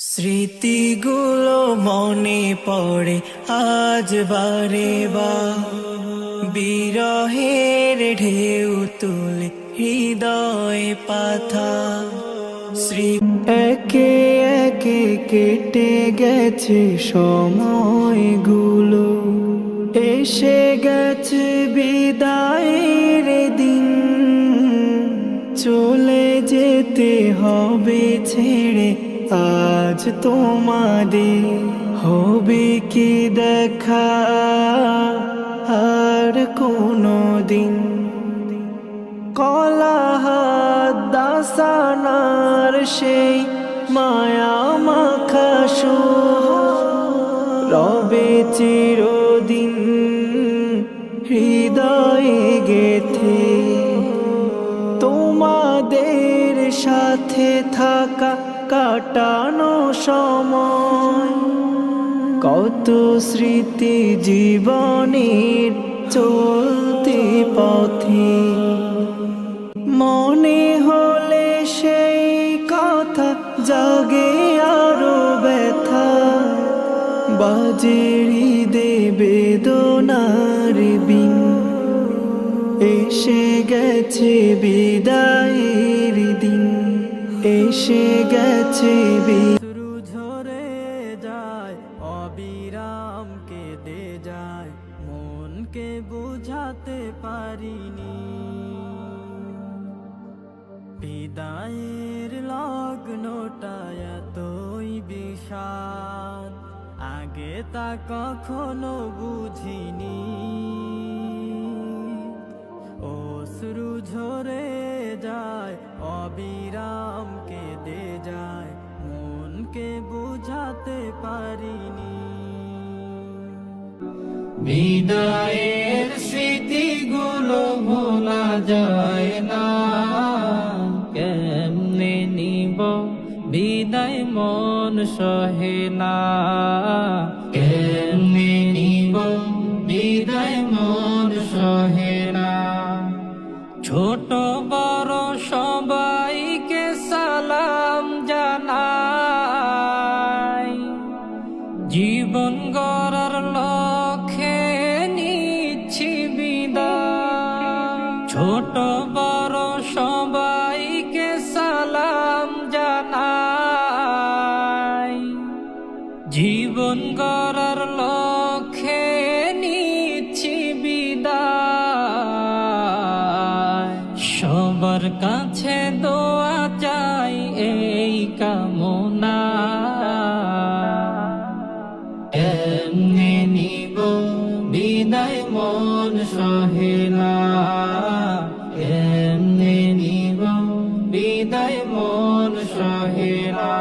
স্মৃতিগুলো মনে পড়ে আজ বারে বার, বিরহের ঢেউ তুলে হৃদয় পাথা। একে একে কেটে গেছে সময়গুলো, এসে গেছে বিদায়ের দিন। চলে যেতে হবে ছেড়ে আজ তোমাদের, হবে কি দেখা আর কোনো দিন? কলাহাত দাসানার সেই মায়া মাখা রবে চিরদিন হৃদয়ে গেথে। তোমাদের সাথে থাকা কাটানো সময়, কত স্মৃতি জীবনের চলতে পথে। মনে হলে সেই কথা জাগে আরো ব্যথা, বাজে হৃদয়ে বেদনার বিন। এসে গেছে বিদায়ের দিন, এসে গেছে অশ্রু ঝরে যায়, অবিরাম কেঁদে যায়, মনকে বুঝাতে পারিনি। বিদায়ের লগ্নটা এতই বিষাদ, আগে তা কখনো বুঝিনি। অশ্রু ঝরে যায়, অবিরাম কেঁদে যায়, মনকে বুঝাতে পারিনি। বিদায়ের স্মৃতিগুলো ভোলা যায় না, কেমনে নিব বিদায় মন সহে না। কেমনে নিব বিদায় মন সহে না। ছোট বড় সবাইকে সালাম জানাই, জীবন গড়ার লক্ষ্যে নিচ্ছি বিদায়। ছোট বড় সবাইকে সালাম জানাই, জীবন গড়ার লক্ষ্যে নিচ্ছি বিদায়। সবার কাছে দোয়া চাই এই কামনা, এমনি নিব বিদায় মন সহে না। এমনি নিব বিদায় মন সহে না।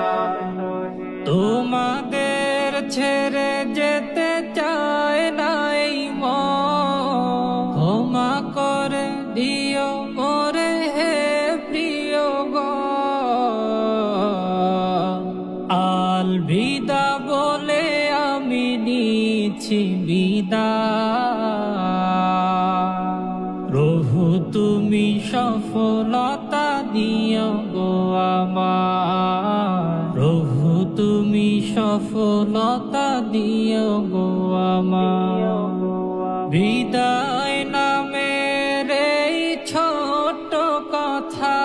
তোমাদের ছেড়ে যেতে চায় না এই মন, ক্ষমা করে দিও মোরে হে প্রিয় গো। আলবিদা বলে আমি নিচ্ছি বিদায়। প্রভু তুমি সফলতা দিও গো আমার, প্রভু তুমি সফলতা দিও গো আমার। বিদায় নামের এই ছোট্ট কথা,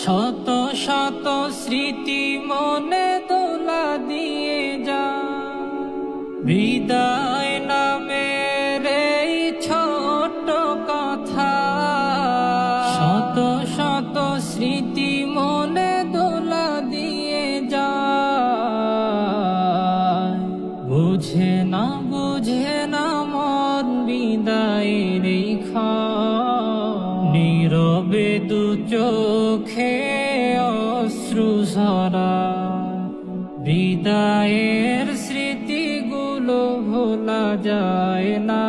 শত শত স্মৃতি মনে দোলা দিয়ে যা। বিদায় নামের এই ছোট্ট কথা, শত শত স্মৃতি মনে দোলা দিয়ে যা। বুঝে না মন বিদায়ের এই নীরবে দু চোখে অশ্রু ঝরা। বিদায়ের স্মৃতিগুলো ভোলা যায় না,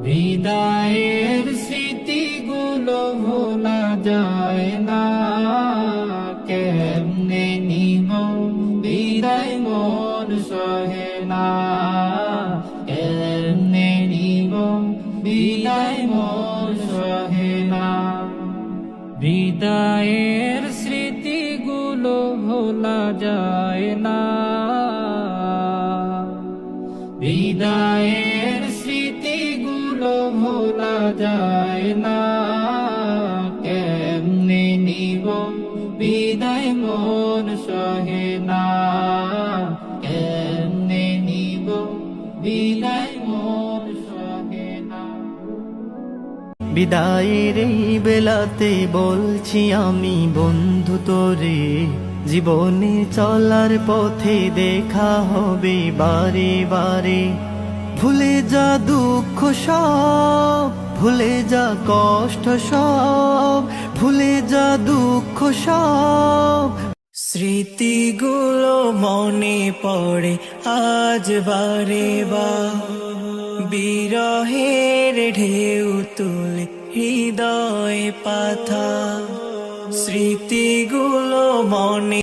বিদায়ের স্মৃতিগুলো ভোলা যায় না। কেমনে নিব বিদায় মন সহে না। কেমনে নিব বিদায় মন সহে না। বিদায় বিদায়ের স্মৃতিগুলো ভোলা যায় না, বিদায়ের স্মৃতিগুলো ভোলা যায় না। কেমনে নিব বিদায় মন সহে না, কেমনে নিব বিদায় মন সহে না। বিদায়ের এই বেলাতে বলছি আমি বন্ধু তোরে, জীবনে চলার পথে দেখা হবে বারে বারে। ভুলে যা দুঃখ সব, ভুলে যা কষ্ট সব, ভুলে যা দুঃখ সব। স্মৃতিগুলো মনে পড়ে আজ বারে বার, বিরহের ঢেউ তুলে হৃদয় পাথা। স্মৃতিগুলো মনে